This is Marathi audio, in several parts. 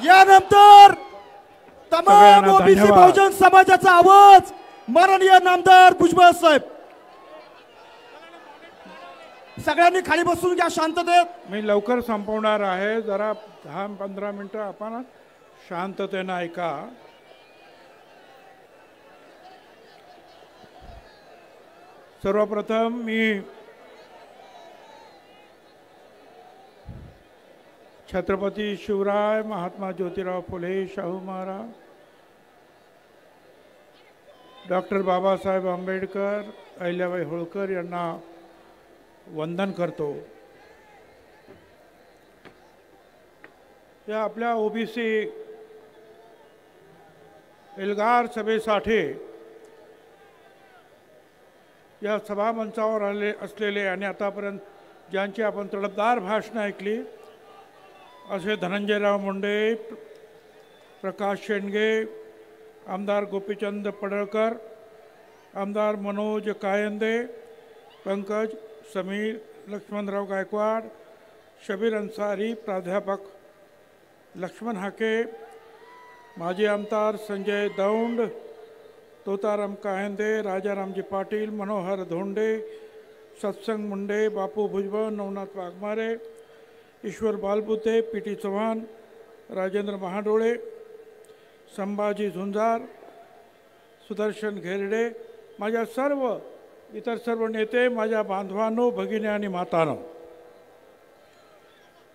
यानंतर तमाम ओबीसी बहुजन समाजाचा आवाज माननीय नामदार भुजबळ साहेब. सगळ्यांनी खाली बसून घ्या शांततेत. मी लवकर संपवणार आहे, जरा 10-15 मिनिटं आपण शांततेने ऐका. सर्वप्रथम मी छत्रपती शिवराय महात्मा ज्योतिराव फुले शाहू महाराज डॉक्टर बाबासाहेब आंबेडकर अहिल्याबाई होळकर यांना वंदन करतो. या आपल्या ओबीसी एल्गार सभेसाठी या सभामंचावर आले असलेले आणि आतापर्यंत ज्यांची आपण तडफदार भाषणं ऐकली असे धनंजयराव मुंडे, प्रकाश शेंडगे, आमदार गोपीचंद पडळकर, आमदार मनोज कायंदे, पंकज समीर, लक्ष्मणराव गायकवाड, शबीर अन्सारी, प्राध्यापक लक्ष्मण हाके, माजी आमदार संजय दौंड, तोताराम कायंदे, राजारामजी पाटील, मनोहर धोंडे, सत्संग मुंडे, बापू भुजबळ, नवनाथ वाघमारे, ईश्वर बालबुते, पी.टी. चव्हाण, राजेंद्र महाडोळे, संभाजी झुंजार, सुदर्शन घेरडे, माझ्या इतर सर्व नेते, माझ्या बांधवांनो, भगिनी आणि मातांनो.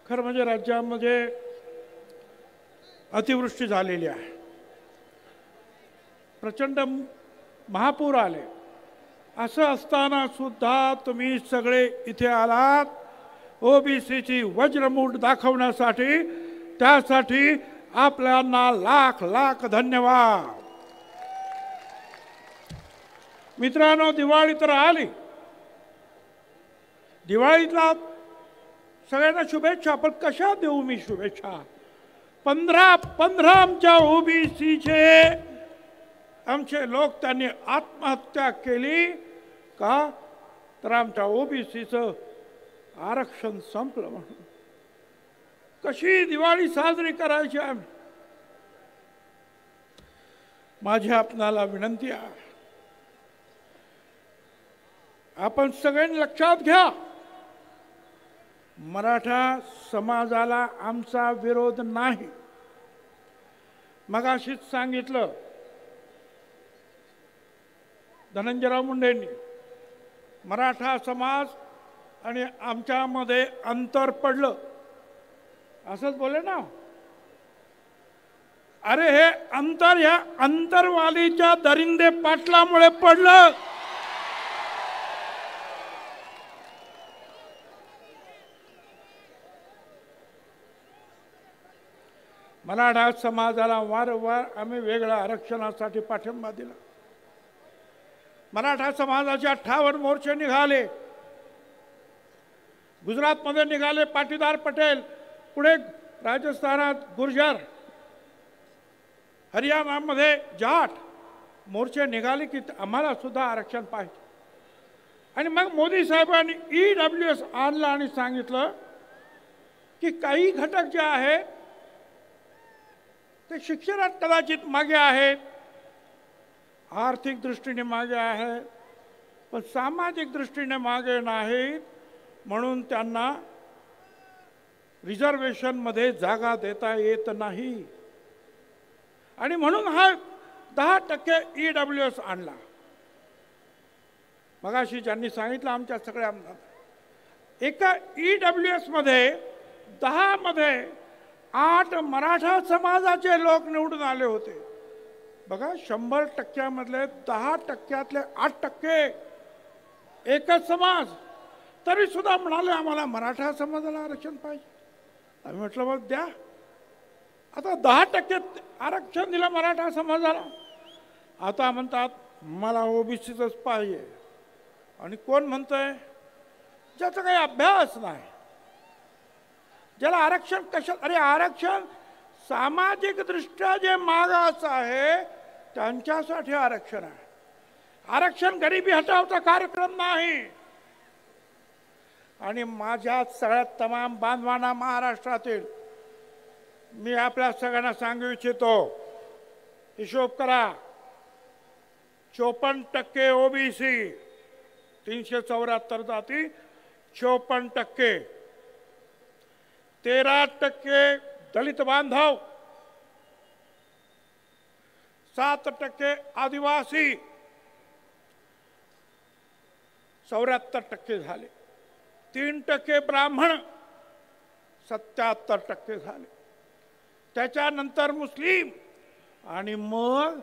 खरं म्हणजे राज्यामध्ये अतिवृष्टी झालेली आहे, प्रचंड महापूर आले. असं असताना सुद्धा तुम्ही सगळे इथे आलात ओबीसीची वज्रमूठ दाखवण्यासाठी. त्यासाठी आपल्याला लाख लाख धन्यवाद. मित्रांनो, दिवाळी तर आली. दिवाळीतला सगळ्यांना शुभेच्छा, पण कशा देऊ मी शुभेच्छा? 15 आमच्या ओबीसीचे आमचे लोक त्यांनी आत्महत्या केली का? तर आमच्या ओबीसीचं आरक्षण संपलं म्हणून. कशी दिवाळी साजरी करायची आम्ही? माझी आपणाला विनंती आहे, आपण सगळ्यांनी लक्षात घ्या, मराठा समाजाला आमचा विरोध नाही. मगाशीच सांगितलं धनंजयराव मुंडेंनी, मराठा समाज आणि आमच्यामध्ये अंतर पडलं असंच बोले ना. अरे हे अंतर ह्या अंतरवालीच्या दरिंदे पाटलामुळे पडलं. मराठा समाजाला वारंवार आम्ही वेगळ्या आरक्षणासाठी पाठिंबा दिला. मराठा समाजाचे 58 मोर्चे निघाले. गुजरातमध्ये निघाले पाटीदार पटेल, पुढे राजस्थानात गुर्जर, हरियाणामध्ये जाट मोर्चे निघाले की आम्हाला सुद्धा आरक्षण पाहिजे. आणि मग मोदी साहेबांनी EWS आणलं आणि सांगितलं की काही घटक जे आहेत ते शिक्षणात कदाचित मागे आहेत, आर्थिक दृष्टीने मागे आहेत, पण सामाजिक दृष्टीने मागे नाहीत, म्हणून त्यांना रिझर्वेशनमध्ये जागा देता येत नाही. आणि म्हणून हा 10% EWS आणला. मगाशी ज्यांनी सांगितलं आमच्या सगळ्या आमदार, एका EWS मध्ये 10 मध्ये 8 मराठा समाजाचे लोक निवडून आले होते. बघा, 100% मधले 10%तले 8% एकच समाज. तरी सुद्धा म्हणाले आम्हाला मराठा समाजाला आरक्षण पाहिजे. आम्ही म्हटलं मग द्या. आता 10% आरक्षण दिलं मराठा समाजाला. आता म्हणतात मला ओबीसीच पाहिजे. आणि कोण म्हणतंय? ज्याचा काही अभ्यास नाही, ज्याला आरक्षण कशा, अरे आरक्षण सामाजिक दृष्ट्या जे मागास आहे त्यांच्यासाठी आरक्षण आहे. आरक्षण गरिबी हटावचा कार्यक्रम नाही. आणि माझ्या सगळ्या तमाम बांधवांना महाराष्ट्रातील मी आपल्या सगळ्यांना सांगू इच्छितो, हिशोब करा. 54% ओबीसी, 374 जाती, 54%. 13% दलित बांधव, 7% आदिवासी, 74% झाले. 3% ब्राह्मण, 77% झाले. त्याच्यानंतर मुस्लिम, आणि मग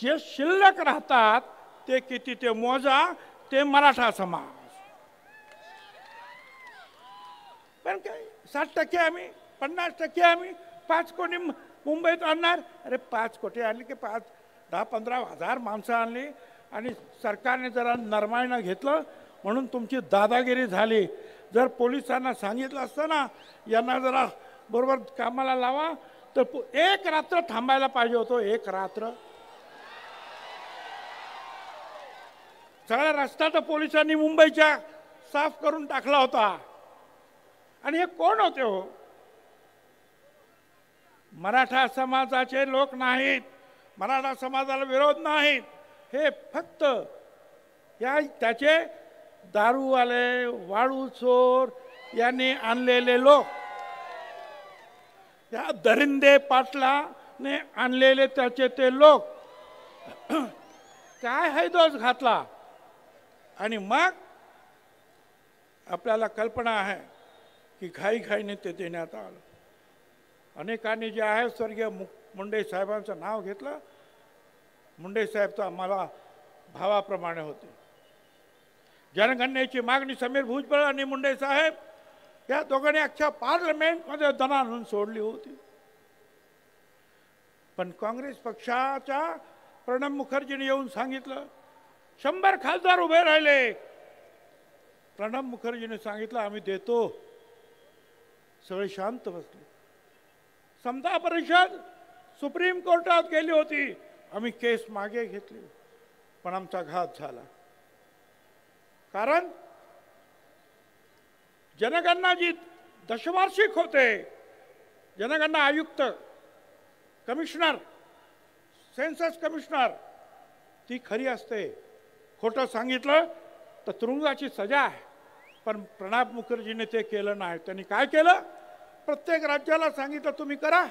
जे शिल्लक राहतात ते किती ते मोजा, ते मराठा समाज. पण काय 60% आम्ही, 50% आम्ही, 5 कोटी मुंबईत आणणार. अरे 5 कोटी आणले की 10-15 हजार माणसं आणली आणि सरकारने जरा नरमाईनं घेतलं म्हणून तुमची दादागिरी झाली. जर पोलिसांना सांगितलं असतं ना, यांना जरा बरोबर कामाला लावा, तर 1 रात्र थांबायला पाहिजे होतं. 1 रात्र. सगळा रस्ता तर पोलिसांनी मुंबईच्या साफ करून टाकला होता. आणि हे कोण होते हो? मराठा समाजाचे लोक नाहीत, मराठा समाजाला विरोध नाहीत. हे फक्त त्याचे दारूवाले, वाळू चोर यांनी आणलेले लोक, या दरिंदे पाटलाने आणलेले त्याचे ते लोक. काय हैदोस घातला. आणि मग आपल्याला कल्पना आहे की घाईघाईने ते देण्यात आलं. अनेकांनी जे आहे स्वर्गीय मुंडे साहेबांचं नाव घेतलं. मुंडे साहेब तर आम्हाला भावाप्रमाणे होते. जनगणनेची मागणी समीर भुजबळ आणि मुंडे साहेब या दोघांनी अख्ख्या पार्लमेंटमध्ये दणाणून सोडली होती. पण काँग्रेस पक्षाच्या प्रणब मुखर्जीने येऊन सांगितलं, 100 खासदार उभे राहिले. प्रणब मुखर्जीने सांगितलं आम्ही देतो. सगळे शांत बसले. समता परिषद सुप्रीम कोर्टात गेली होती. आम्ही केस मागे घेतली, पण आमचा घात झाला. कारण जनगणना जी दशवार्षिक होते, जनगणना आयुक्त, कमिशनर, सेन्सस कमिशनर, ती खरी असते. खोटं सांगितलं तर तुरुंगाची सजा आहे. पण प्रणब मुखर्जीने ते केलं नाही. त्यांनी काय केलं? प्रत्येक राज्याला सांगितलं तुम्ही करा.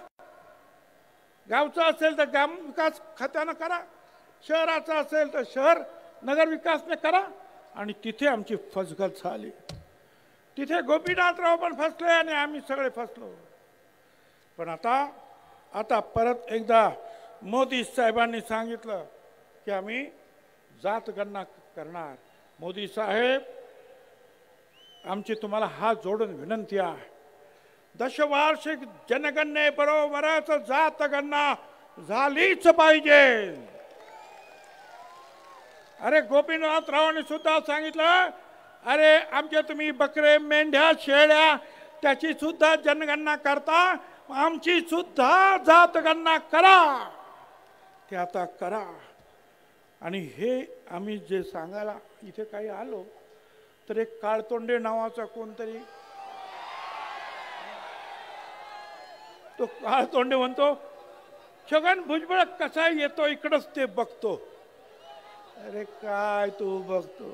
गावचं असेल तर ग्राम विकास खात्यानं करा, शहराचं असेल तर शहर नगर विकासने करा. आणि तिथे आमची फसगत झाली. तिथे गोपीनाथराव पण फसले आणि आम्ही सगळे फसलो. पण आता परत एकदा मोदी साहेबांनी सांगितलं की आम्ही जातगणना करणार. मोदी साहेब, आमची तुम्हाला हात जोडून विनंती आहे, दशवार्षिक जनगणनेबरोबरच जातगणना झालीच पाहिजे. अरे गोपीनाथरावांनी सुद्धा सांगितलं, अरे आमच्या तुम्ही बकरे, मेंढ्या, शेळ्या त्याची सुद्धा जनगणना करता, आमची सुद्धा जातगणना करा. ते आता करा. आणि हे आम्ही जे सांगायला इथे काही आलो तर एक काळतोंडे नावाचा कोणतरी, तो काळतोंडे म्हणतो छगन भुजबळ कसा येतो इकडंच ते बघतो. अरे काय तू बघतो,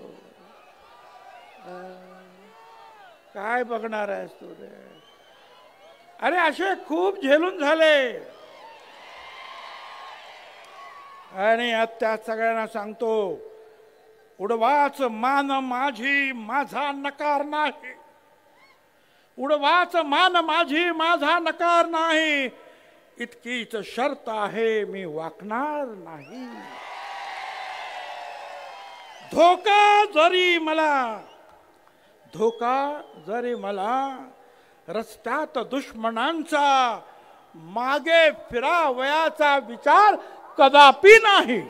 काय बघणार आहेस तू रे? अरे असे खूप झेलून झाले. आणि त्या सगळ्यांना सांगतो, उडवाच मान माझी माझा नकार नाही. उडवाच मान माझी माझा नकार नाही. इतकीच शर्त आहे मी वाकणार नाही. धोका जरी मला रस्त्यात दुश्मनांचा मागे फिरावयाचा विचार कदापि नाही.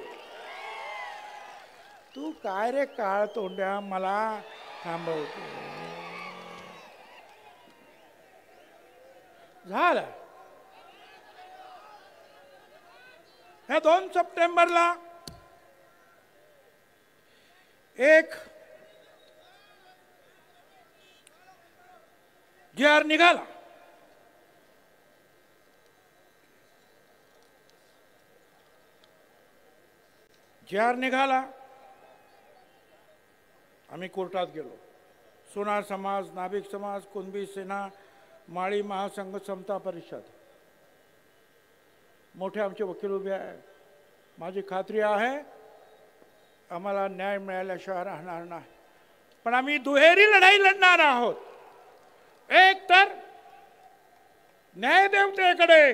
तू काय रे काळ तोंड्या मला थांबवतो? झालं. ह्या 2 सप्टेंबरला एक GR निघाला. जी.आर. निघाला, आम्ही कोर्टात गेलो. सोनार समाज, नाभिक समाज, कुणबी सेना, माळी महासंघ, समता परिषद, मोठे आमचे वकील उभे आहे. माझी खात्री आहे आम्हाला न्याय मिळाल्याशिवाय राहणार नाही. पण आम्ही दुहेरी लढाई लढणार आहोत. एक तर न्यायदेवतेकडे,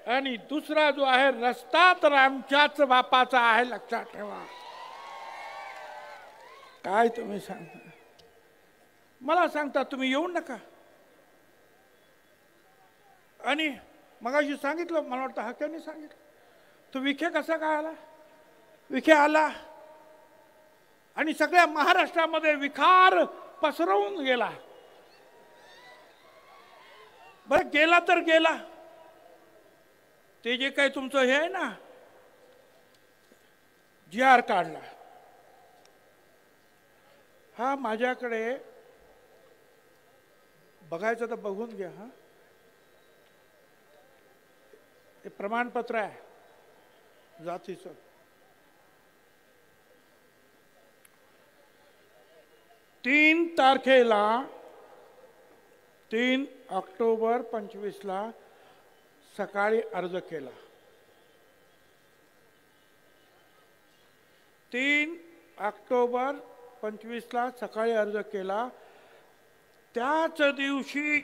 आणि दुसरा जो आहे रस्ता तर आमच्याच बापाचा आहे, लक्षात ठेवा. काय तुम्ही सांगता? मला सांगता तुम्ही येऊ नका. आणि मगाशी सांगितलं, मला वाटतं हाक्याने सांगितलं, तो विखे कसा काय आला? विखे आला आणि सगळ्या महाराष्ट्रामध्ये विखार पसरवून गेला. बरं गेला तर गेला. ते जे काही तुमचं हे आहे ना, जी.आर. काढला, हा माझ्याकडे बघायचं तर बघून घ्या. हा हे प्रमाणपत्र आहे जातीचं. तीन तारखेला 3 ऑक्टोबर 25ला सकाळी अर्ज केला. 3 ऑक्टोबर 25ला सकाळी अर्ज केला. त्याच दिवशी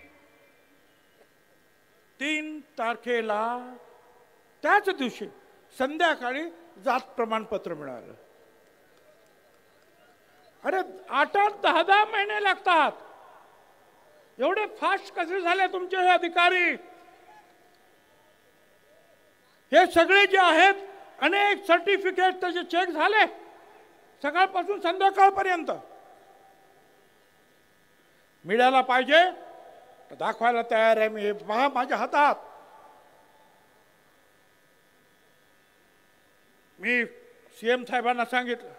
3 तारखेला त्याच दिवशी संध्याकाळी जात प्रमाणपत्र मिळालं. अरे 8-8, 10-10 महिने लागतात. एवढे फास्ट कसे झाले तुमचे हे अधिकारी? हे सगळे जे आहेत, अनेक सर्टिफिकेट त्याचे चेक झाले सकाळपासून संध्याकाळपर्यंत. मिळायला पाहिजे तर दाखवायला तयार आहे मी. हे पहा माझ्या हातात. मी सीएम साहेबांना सांगितलं,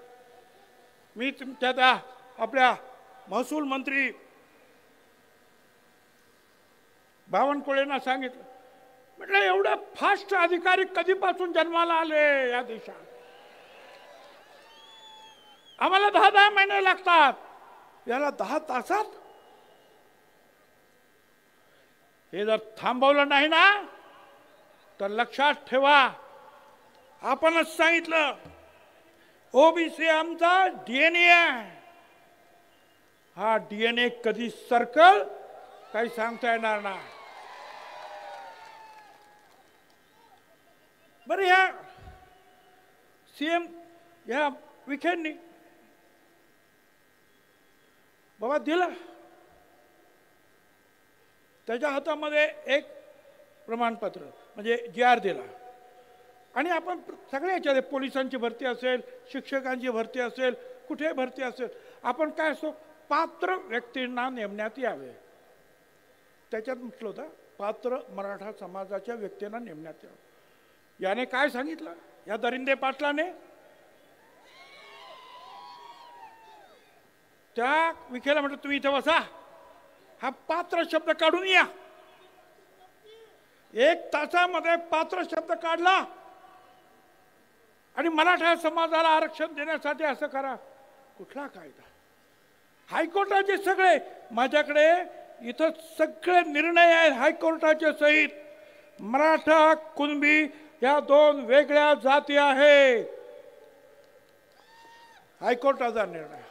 मी तुमच्या त्या आपल्या महसूल मंत्री बावनकुळेंना सांगितलं, म्हटलं एवढे फास्ट अधिकारी कधीपासून जन्माला आले या देशात? आम्हाला 10-10 महिने लागतात, याला 10 तासात. हे जर थांबवलं नाही ना तर लक्षात ठेवा, आपणच सांगितलं ओबीसी आमचा डीएनए आहे. हा डीएनए कधी सर्कल काही सांगता येणार नाही. बरं, या सीएम या विखेंनी बाबा दिला, त्याच्या हातामध्ये एक प्रमाणपत्र म्हणजे जी.आर. दिला. आणि आपण सगळ्या याच्यात पोलिसांची भरती असेल, शिक्षकांची भरती असेल, कुठे भरती असेल, आपण काय असतो, पात्र व्यक्तींना नेमण्यात यावे. त्याच्यात म्हटलं होतं पात्र मराठा समाजाच्या व्यक्तींना नेमण्यात यावं. याने काय सांगितलं, या दरिंदे पाटलाने? त्या विखेला म्हटलं तुम्ही इथं बसा, हा पात्र शब्द काढून या. 1 तासामध्ये पात्र शब्द काढला आणि मराठा समाजाला आरक्षण देण्यासाठी असं करा. कुठला कायदा? हायकोर्टाचे सगळे माझ्याकडे इथं सगळे निर्णय आहेत हायकोर्टाचे सहित. मराठा कुणबी या 2 वेगळ्या जाती आहेत. हायकोर्टाचा निर्णय.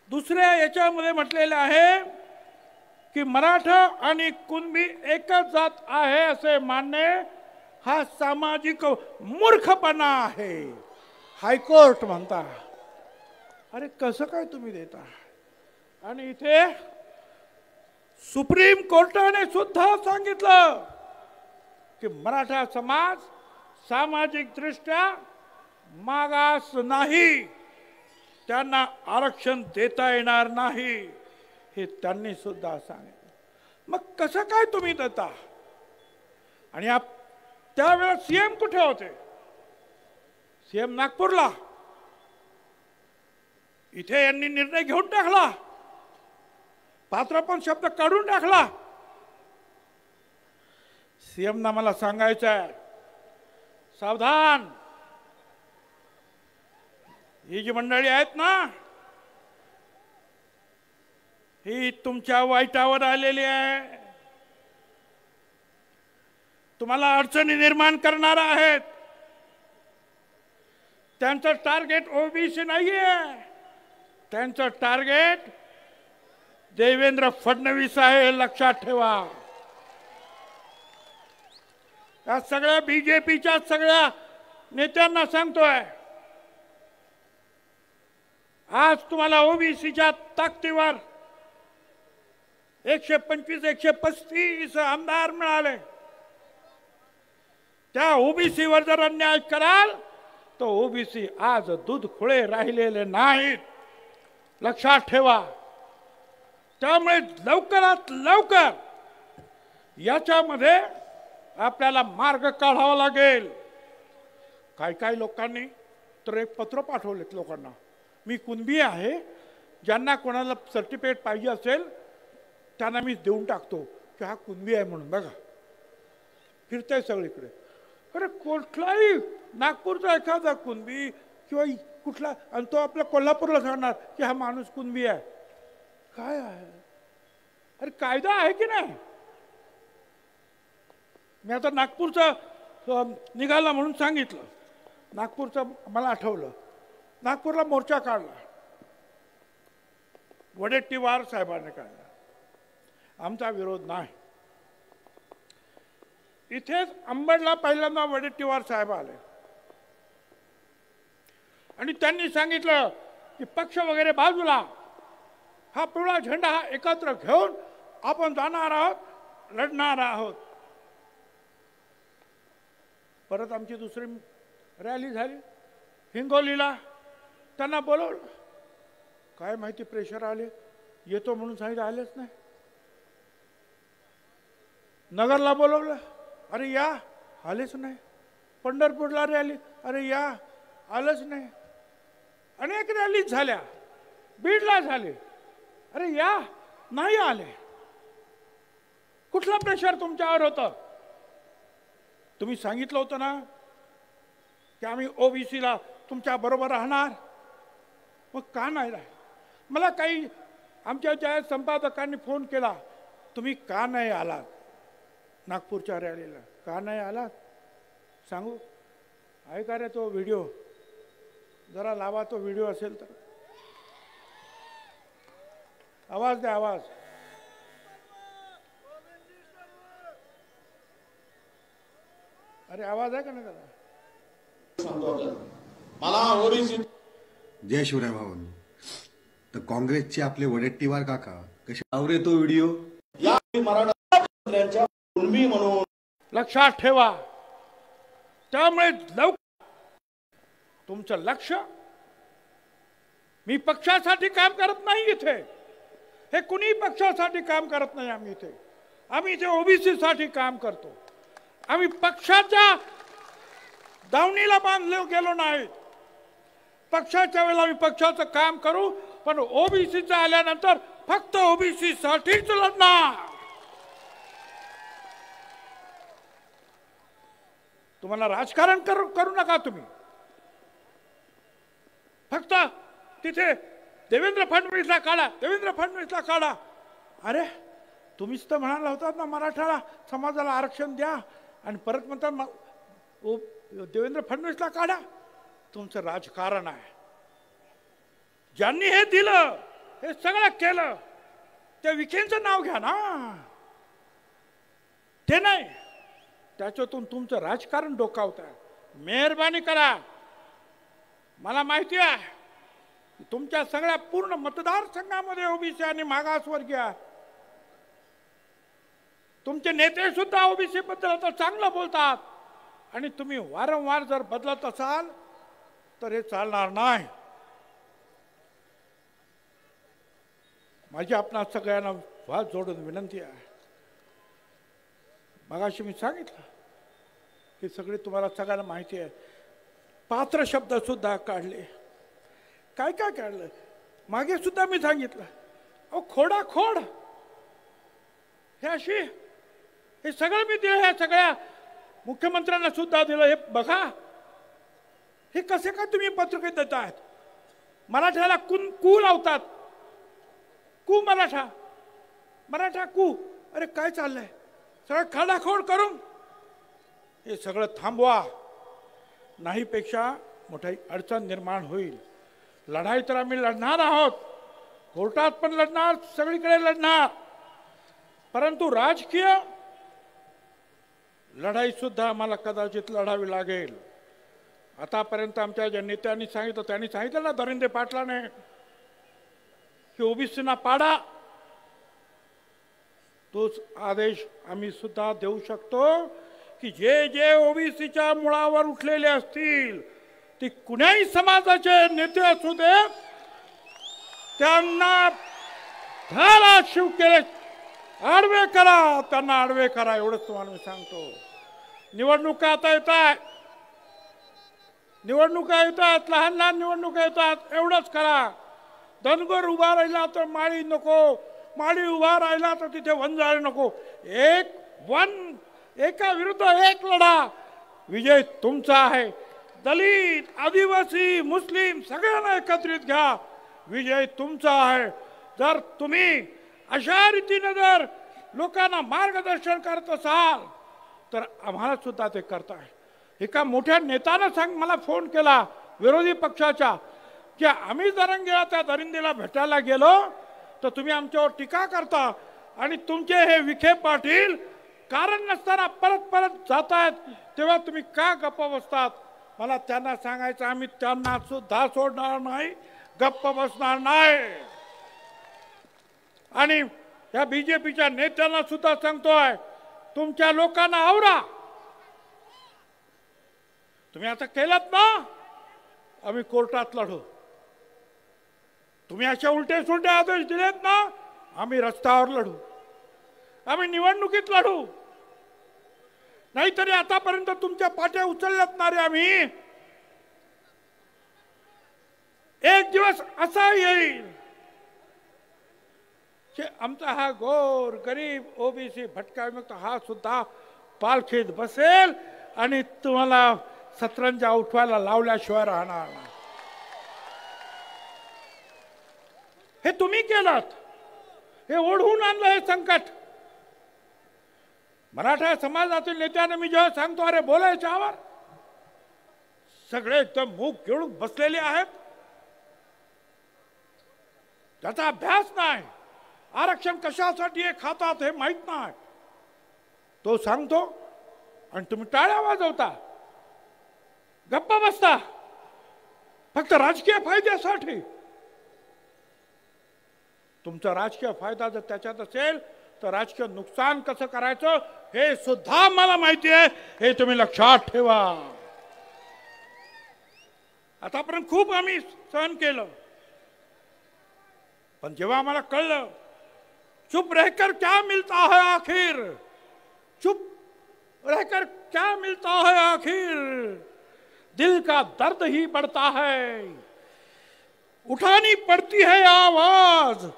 दुसऱ्या याच्यामध्ये म्हटलेलं आहे की मराठा आणि कुणबी एकच जात आहे असे मानणे हा सामाजिक मूर्खपणा आहे, हायकोर्ट म्हणता. अरे कसं काय तुम्ही देता? आणि इथे सुप्रीम कोर्टाने सुद्धा सांगितलं की मराठा समाज सामाजिक दृष्ट्या मागास नाही, त्यांना आरक्षण देता येणार नाही, हे त्यांनी सुद्धा सांगितलं. मग कसं काय तुम्ही देता? आणि त्यावेळेला सीएम कुठे होते? सीएम नागपूरला. इथे यांनी निर्णय घेऊन टाकला, पात्र पण शब्द काढून टाकला. सीएम ना मला सांगायचं आहे, सावधान, ही जी मंडळी आहेत ना, ही तुमच्या वाईटावर आलेली आहे, तुम्हाला अडचणी निर्माण करणार आहेत. त्यांचं टार्गेट ओबीसी नाहीये, त्यांचं टार्गेट देवेंद्र फडणवीस आहे, लक्षात ठेवा. या सगळ्या बीजेपीच्या सगळ्या नेत्यांना सांगतोय, आज तुम्हाला ओबीसीच्या ताकदीवर 125 135 आमदार मिळाले. त्या ओबीसीवर जर अन्याय कराल तर ओबीसी आज दूध खुळे राहिलेले नाहीत, लक्षात ठेवा. त्यामुळे लवकरात लवकर याच्यामध्ये आपल्याला मार्ग काढावा लागेल. काही लोकांनी तर एक पत्र पाठवलेत लोकांना, मी कुणबी आहे, ज्यांना कोणाला सर्टिफिकेट पाहिजे असेल त्यांना मी देऊन टाकतो की हा कुणबी आहे म्हणून. बघा फिरतंय सगळीकडे. अरे कुठलाही नागपूरचा एखादा कुणबी किंवा कुठला, आणि तो आपल्या कोल्हापूरला सांगणार की हा माणूस कुणबी आहे. काय आहे? अरे कायदा आहे की नाही? मी आता नागपूरचा निघाला म्हणून सांगितलं, नागपूरचं मला आठवलं. नागपूरला मोर्चा काढला, वडेट्टीवार साहेबांनी काढला, आमचा विरोध नाही. इथेच अंबडला पहिल्यांदा वडेट्टीवार साहेब आले आणि त्यांनी सांगितलं की पक्ष वगैरे बाजूला, हा पिवळा झेंडा हा एकत्र घेऊन आपण जाणार आहोत, लढणार आहोत. परत आमची दुसरी रॅली झाली हिंगोलीला, त्यांना बोलवलं, काय माहिती प्रेशर आले, येतो म्हणून सांगितलं, आलेच नाही. नगरला बोलवलं, अरे या, आलेच नाही. पंढरपूरला रॅली, अरे या, आलंच नाही. अनेक रॅली झाल्या, बीडला झाले, अरे या, नाही आले. कुठला प्रेशर तुमच्यावर होतं? तुम्ही सांगितलं होतं ना की आम्ही ओबीसीला तुमच्या बरोबर राहणार, मग का नाही राह? मला काही आमच्या ज्या संपादकांनी फोन केला, तुम्ही का नाही आलात नागपूरच्या रॅलीला, का नाही आलात सांगू? आहे का रे तो व्हिडिओ? जरा लावा तो व्हिडिओ असेल तर. आवाज द्या, आवाज. अरे आवाज आहे का नाही त्याला? मला ओबीसी जय शिवराय भावन. तर काँग्रेसचे आपले वडेट्टीवार काका कसे आवरे तो व्हिडिओ या मराठा मंत्र्यांच्या कुणबी म्हणून लक्षात ठेवा. त्यामुळे तुमचं लक्ष, मी पक्षासाठी काम करत नाही इथे, हे कुणी पक्षासाठी काम करत नाही. आम्ही इथे ओबीसी साठी काम करतो. आम्ही पक्षाच्या दावणीला बांधले गेलो नाही. पक्षाच्या वेळेला आम्ही पक्षाचं काम करू, पण ओबीसीचं आल्यानंतर फक्त ओबीसी साठीच लढणार. तुम्हाला राजकारण करू नका. तुम्ही फक्त तिथे देवेंद्र फडणवीसला काढा, देवेंद्र फडणवीसला काढा. अरे तुम्हीच तर म्हणाला होतात ना मराठा समाजाला आरक्षण द्या, आणि परत म्हणतात देवेंद्र फडणवीसला काढा. तुमचं राजकारण आहे. ज्यांनी हे दिलं, हे सगळं केलं, त्या विखेंचं नाव घ्या ना, ते नाही. त्याच्यातून तुमचं राजकारण डोकावत आहे. मेहरबानी करा. मला माहिती आहे तुमच्या सगळ्या पूर्ण मतदारसंघामध्ये ओबीसी आणि मागासवर्गीय, तुमचे नेते सुद्धा ओबीसी बद्दल आता चांगलं बोलतात, आणि तुम्ही वारंवार जर बदलत असाल तर हे चालणार नाही. माझी आपणा सगळ्यांना हात जोडून विनंती आहे. मगाशी मी सांगितलं की सगळे तुम्हाला सगळ्यांना माहिती आहे. पात्र शब्द सुद्धा काढले, काय काय काढलं मागे सुद्धा मी सांगितलं. अहो खोडाखोड हे अशी, हे सगळं मी दिलं, ह्या सगळ्या मुख्यमंत्र्यांना सुद्धा दिलं. हे बघा, हे कसे काय तुम्ही पत्रके देत आहेत? मराठ्याला कू लावतात. कू मराठा, मराठा कू. अरे काय चाललंय? सगळं खाडाखोड करून हे सगळं थांबवा, नाही पेक्षा मोठी अडचण निर्माण होईल. लढाई तर आम्ही लढणार आहोत, कोर्टात पण लढणार, सगळीकडे लढणार, परंतु राजकीय लढाई सुद्धा आम्हाला कदाचित लढावी लागेल. आतापर्यंत आमच्या ज्या नेत्यांनी सांगितलं, त्यांनी सांगितलं ना धरिंदे पाटलाने की ओबीसीना पाडा, तोच आदेश आम्ही सुद्धा देऊ शकतो की जे जे ओबीसीच्या मुळावर उठलेले असतील, ती कुणाही समाजाचे नेते असू दे, त्यांना धारा शिवकेले आडवे करा, त्यांना आडवे करा, एवढंच तुम्हाला मी सांगतो. निवडणुका आता येत आहेत, निवडणुका येतात, लहान लहान निवडणुका येतात, एवढंच करा. धनगर उभा राहिला तर माळी नको, माळी उभा राहिला तर तिथे वंजाळे नको. एका विरुद्ध एक लढा, विजय तुमचा आहे. दलित, आदिवासी, मुस्लिम सगळ्यांना एकत्रित घ्या, विजय तुमचा आहे. जर तुम्ही अशा रीतीने जर लोकांना मार्गदर्शन करत असाल तर आम्हाला सुद्धा ते करताय. एका मोठ्या नेत्यानं मला फोन केला विरोधी पक्षाच्या की आम्ही जरंगेला त्या दरिंदेला भेटायला गेलो तर तुम्ही आमच्यावर टीका करता आणि तुमचे हे विखे पाटील कारण नसताना परत परत जात आहेत, तेव्हा तुम्ही का गप्प बसतात? मला त्यांना सांगायचं, आम्ही त्यांना सुद्धा सोडणार नाही, गप्प बसणार नाही. आणि या बीजेपीच्या नेत्यांना सुद्धा सांगतोय, तुमच्या लोकांना आवरा. तुम्ही आता केलात ना, आम्ही कोर्टात लढू. तुम्ही अशा उलटे सुलटे आदेश दिलेत ना, आम्ही रस्त्यावर लढू, आम्ही निवडणुकीत लढू. नाहीतरी आतापर्यंत तुमच्या पाट्या उचलल्यात ना रे आम्ही. एक दिवस असा येईल की आमचा हा गोर गरीब ओबीसी भटका विमुक्त हा सुद्धा पालखीत बसेल आणि तुम्हाला सतरंजा उठवायला लावल्याशिवाय राहणार. हे तुम्ही केलात, हे ओढवून आणलं हे संकट. मराठा समाजातील नेत्यांना मी जेव्हा सांगतो अरे बोलायच्यावर, सगळे एकदम मूग घेऊन बसलेले आहेत. त्याचा अभ्यास नाही, आरक्षण कशासाठी हे खातात हे माहित नाही, तो सांगतो आणि तुम्ही टाळ्या वाजवता, गप्पा बसता फक्त राजकीय फायद्यासाठी. तुमचा राजकीय फायदा जर त्याच्यात असेल तर राजकीय नुकसान कसं करायचं हे सुद्धा मला माहिती आहे, हे तुम्ही लक्षात ठेवा. आतापर्यंत खूप आम्ही सहन केलं, पण जेव्हा आम्हाला कळलं चुप रहकर क्या मिलता है आखिर, चुप रहकर क्या मिलता है आखिर, दिल का दर्द ही बढ़ता है, उठानी पड़ती है आवाज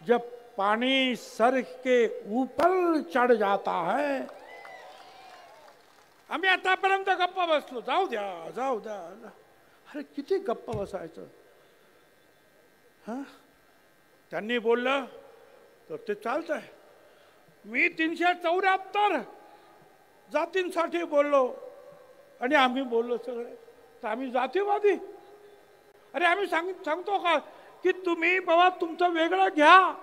जब पानी सर के ऊपर चढ़ जाता है. आम्ही आतापर्यंत गप्पा बसलो, जाऊ द्या जाऊ द्या. अरे किती गप्पा बसायचं. त्यांनी बोललं तर ते चालतंय. मी 374 जातींसाठी बोललो आणि आम्ही बोललो सगळे, तर आम्ही जातीवादी? अरे आम्ही सांगतो का की तुम्ही बाबा तुमचं वेगळं घ्या,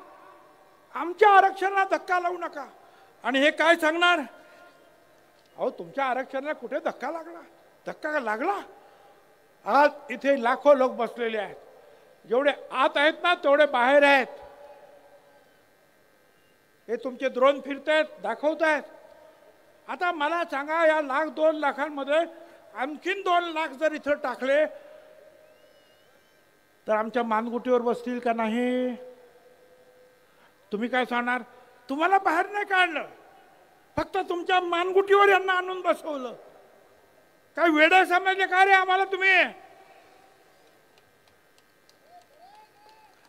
आमच्या आरक्षणाला धक्का लावू नका. आणि हे काय सांगणार, अहो तुमच्या आरक्षणाला कुठे धक्का लागला? धक्का लागला. आज इथे लाखो लोक बसलेले आहेत, जेवढे आत आहेत ना तेवढे बाहेर आहेत. हे तुमचे ड्रोन फिरतायत, दाखवतायत. आता मला सांगा, या 1,00,000-2 लाखांमध्ये आणखीन 2 लाख जर इथं टाकले तर आमच्या मानगुटीवर बसतील का नाही? तुम्ही काय सांगणार? तुम्हाला बाहेर नाही काढलं, फक्त तुमच्या मानगुटीवर यांना आणून बसवलं. काय वेडे समजले का रे आम्हाला तुम्ही?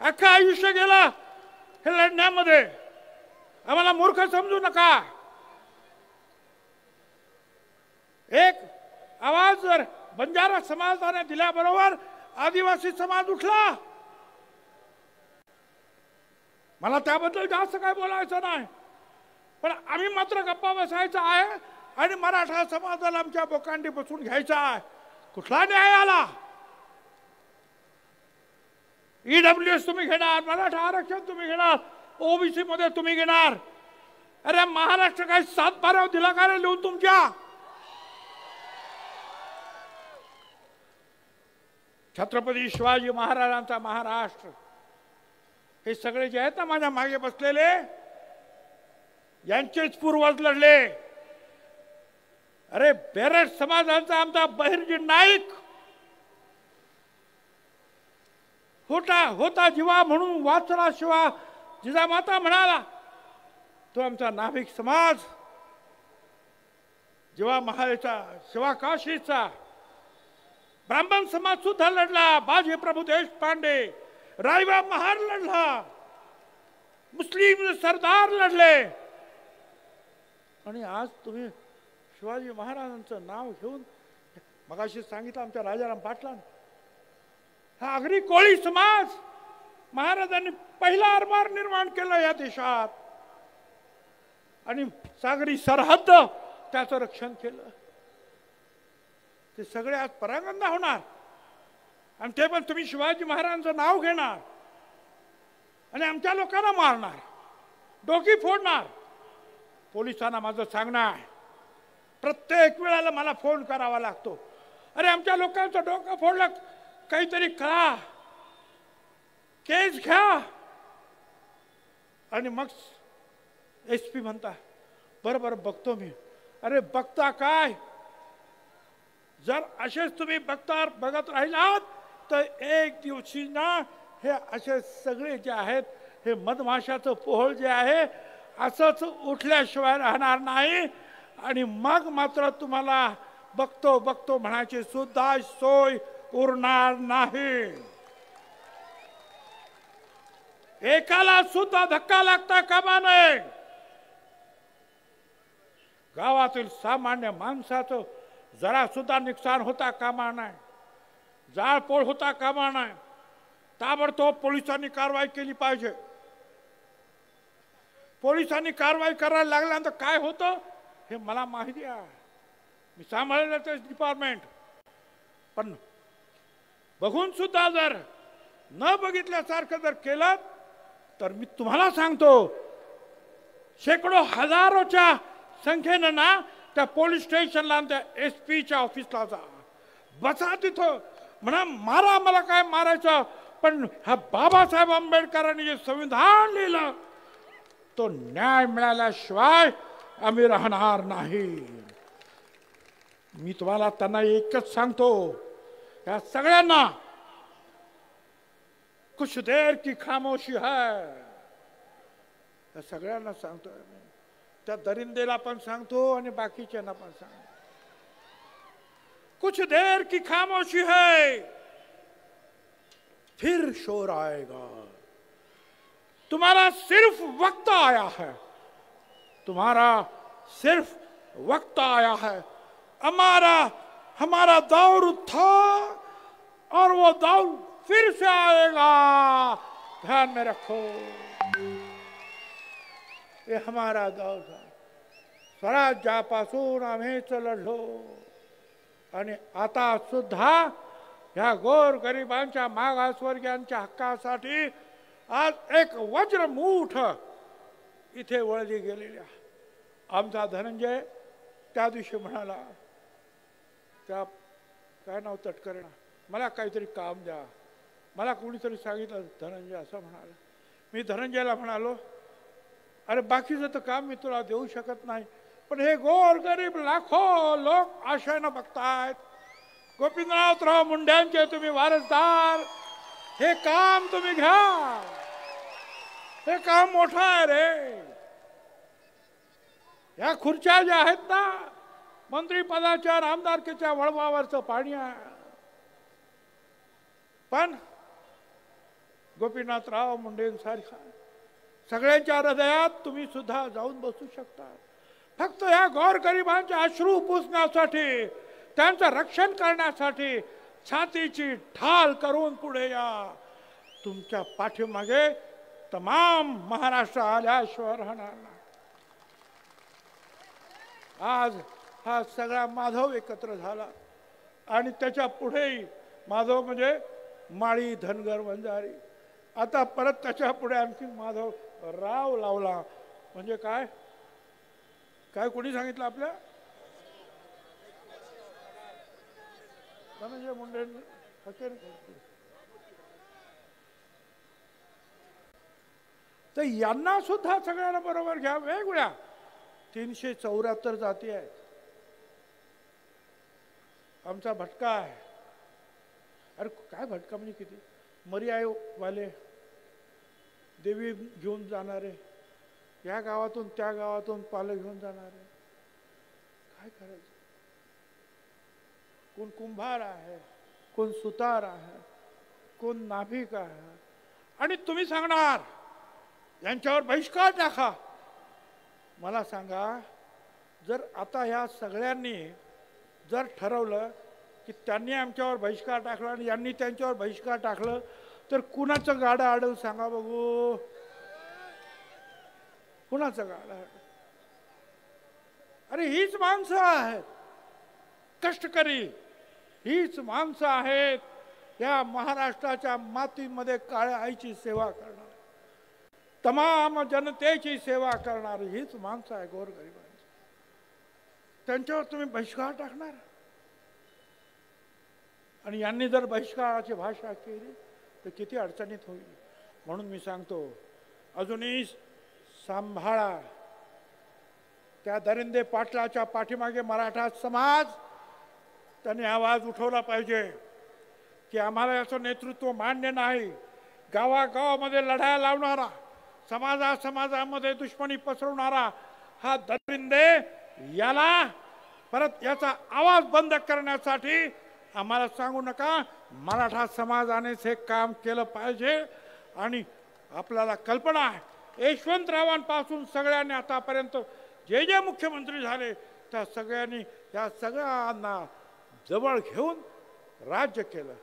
अख्खं आयुष्य गेला हे लढण्यामध्ये, आम्हाला मूर्ख समजू नका. एक आवाज जर बंजारा समाजाने दिल्याबरोबर आदिवासी समाज उठला. मला त्याबद्दल जास्त काय बोलायचं नाही, पण आम्ही मात्र गप्पा बसायचा आहे आणि मराठा समाजाला आमच्या बोकांडी बसून घ्यायचा आहे. कुठला न्याय आला? ईडब्ल्यूएस तुम्ही घेणार, मराठा आरक्षण तुम्ही घेणार, ओबीसी मध्ये तुम्ही घेणार. अरे महाराष्ट्र काही 7 बारावर दिला का रे लिहून तुमच्या? छत्रपती शिवाजी महाराजांचा महाराष्ट्र, हे सगळे जे आहेत ना माझ्या मागे बसलेले, यांचेच पूर्वज लढले. अरे बेरड समाजाचा आमचा बहिर्जी नाईक होता जीवा म्हणून वाचला शिवा जिजामाता म्हणाला. तो आमचा नाभिक समाज जेव्हा महालेचा शिवा काशीचा ब्राह्मण समाज सुद्धा लढला. बाजी प्रभू देशपांडे, रायबा महार लढला, मुस्लिम सरदार लढले. आणि आज तुम्ही शिवाजी महाराजांचं नाव घेऊन, मगाशी सांगितलं आमच्या राजाराम पाटलांनी, हा आगरी कोळी समाज महाराजांनी पहिला आरमार निर्माण केलं या देशात आणि सागरी सरहद्द त्याचं रक्षण केलं. ते सगळे आज परांगंदा होणार आणि ते पण तुम्ही शिवाजी महाराजांचं नाव घेणार आणि आमच्या लोकांना मारणार, डोकी फोडणार. पोलिसांना माझं सांगणं आहे, प्रत्येक वेळेला मला फोन करावा लागतो, अरे आमच्या लोकांचं डोकं फोडलं, काहीतरी करा, केस घ्या. आणि मग SP म्हणता बरं बरं बघतो मी. अरे बघता काय? जर असेच तुम्ही बघत राहिलात तर एक दिवशी ना हे असे सगळे जे आहेत, हे मधमाशाचं पोहळ जे आहे असंच उठल्याशिवाय राहणार नाही. आणि मग मात्र तुम्हाला बघतो बघतो म्हणायची सुद्धा सोय उरणार नाही. एकाला सुद्धा धक्का लागता कामा नये. गावातील सामान्य माणसाचं जरा सुद्धा नुकसान होता कामा नये, जाळपोळ होता कामा नये. ताबडतोब पोलिसांनी कारवाई केली पाहिजे. पोलिसांनी कारवाई करायला लागल्यानंतर काय होतं हे मला माहिती आहे, मी सांभाळलेलं ते डिपार्टमेंट. पण बघून सुद्धा जर न बघितल्यासारखं जर केलं तर मी तुम्हाला सांगतो, शेकडो हजारोच्या संख्येनं ना त्या पोलीस स्टेशनला, त्या SPच्या ऑफिसला जा, बसा तिथं, म्हणा मारा, मला काय मारायचं, पण हा बाबासाहेब आंबेडकरांनी जे संविधान लिहिलं तो न्याय मिळाल्याशिवाय आम्ही राहणार नाही. मी तुम्हाला त्यांना एकच सांगतो, या सगळ्यांना कुछ देर की खामोशी है, या सगळ्यांना सांगतो. त्या दरिंदेला पण सांगतो आणि बाकीच्यांना पण सांगतो, कुछ देर की खामोशी है फिर शोर आएगा. तुम्हारा सिर्फ वक्त आया है, तुम्हारा सिर्फ वक्त आया है. हमारा दौर था और वो दौर फिर से आएगा, ध्यान में रखो. ये हमारा दौर था. स्वराज्यापासून आम्हीच लढलो आणि आता सुद्धा ह्या गोर गरिबांच्या मागासवर्गीयांच्या हक्कासाठी आज एक वज्रमूठ इथे वळली गेलेली आहे. आमचा धनंजय त्या दिवशी म्हणाला, त्या काय नाव तटकरणा, मला काहीतरी काम द्या. मला कोणीतरी सांगितलं धनंजय असं म्हणाला. मी धनंजयला म्हणालो, अरे बाकीचं तर काम मी तुला देऊ शकत नाही, पण हे गोर गरीब लाखो लोक आशेनं बघतायत. गोपीनाथराव मुंड्यांचे तुम्ही वारसदार, हे काम तुम्ही घ्या, हे काम मोठं आहे रे. या खुर्च्या ज्या आहेत ना, मंत्रीपदाच्या आमदारकीच्या वळवावरचं पाणी आहे. पण गोपीनाथराव मुंडेंसारखा सगळ्यांच्या हृदयात तुम्ही सुद्धा जाऊन बसू शकता. फक्त या गोरगरिबांचे अश्रू पुसण्यासाठी, त्यांचं रक्षण करण्यासाठी, छातीची ढाल करून पुढे या. तुमच्या पाठीमागे तमाम महाराष्ट्र आल्याशिवाय राहणार नाही. आज हा सगळा माधव एकत्र झाला आणि त्याच्या पुढेही माधव म्हणजे माळी, धनगर, वंजारी. आता परत त्याच्या पुढे आणखी माधव राव लावला. म्हणजे काय काय कोणी सांगितलं आपल्या धनंजय मुंडे? तर यांना सुद्धा सगळ्यांना बरोबर घ्या. वेगवेगळ्या 374 जाती आहेत. आमचा भटका आहे. अरे काय भटका म्हणजे किती? मर्यावाले, देवी घेऊन जाणारे, या गावातून त्या गावातून पालं घेऊन जाणारे. काय करायचं? कोण कुंभार आहे, कोण सुतार आहे, कोण नाभिक आहे. आणि तुम्ही सांगणार यांच्यावर बहिष्कार टाका. मला सांगा, जर आता ह्या सगळ्यांनी जर ठरवलं की त्यांनी आमच्यावर बहिष्कार टाकला आणि यांनी त्यांच्यावर बहिष्कार टाकलं तर कुणाचं गाडं अडल सांगा बघू? कुणाचं गाडं अडल? अरे हीच माणसं आहेत कष्टकरी, हीच माणसं आहेत या महाराष्ट्राच्या मातीमध्ये काळ्या आईची सेवा करणार, तमाम जनतेची सेवा करणारी हीच माणसं आहे गोरगरिबांची. त्यांच्यावर तुम्ही बहिष्कार टाकणार? आणि यांनी जर बहिष्काराची भाषा केली तर किती अडचणीत होईल. म्हणून मी सांगतो, अजूनही सांभाळा. त्या दरिंदे पाटलाच्या पाठीमागे मराठा समाज त्यांनी आवाज उठवला पाहिजे की आम्हाला याचं नेतृत्व मान्य नाही. गावागावामध्ये लढाया लावणारा, समाजामध्ये दुश्मनी पसरवणारा हा दरिंदे, याला परत याचा आवाज बंद करण्यासाठी आम्हाला सांगू नका. मराठा समाजाने हे काम केलं पाहिजे. आणि आपल्याला कल्पना आहे, यशवंतरावांपासून सगळ्यांनी आतापर्यंत जे जे मुख्यमंत्री झाले त्या सगळ्यांनी या सगळ्यांना जवळ घेऊन राज्य केलं.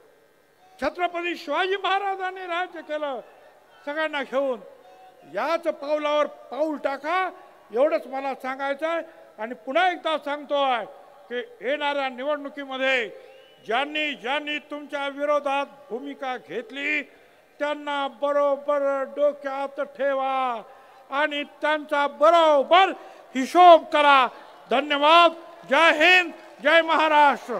छत्रपती शिवाजी महाराजांनी राज्य केलं सगळ्यांना घेऊन. याच पावलावर पाऊल टाका, एवढंच मला सांगायचं आहे. आणि पुन्हा एकदा सांगतोय की येणाऱ्या निवडणुकीमध्ये ज्यांनी ज्यांनी तुमच्या विरोधात भूमिका घेतली त्यांना बरोबर डोक्यात ठेवा आणि त्यांचा बरोबर हिशोब करा. धन्यवाद. जय हिंद, जय महाराष्ट्र.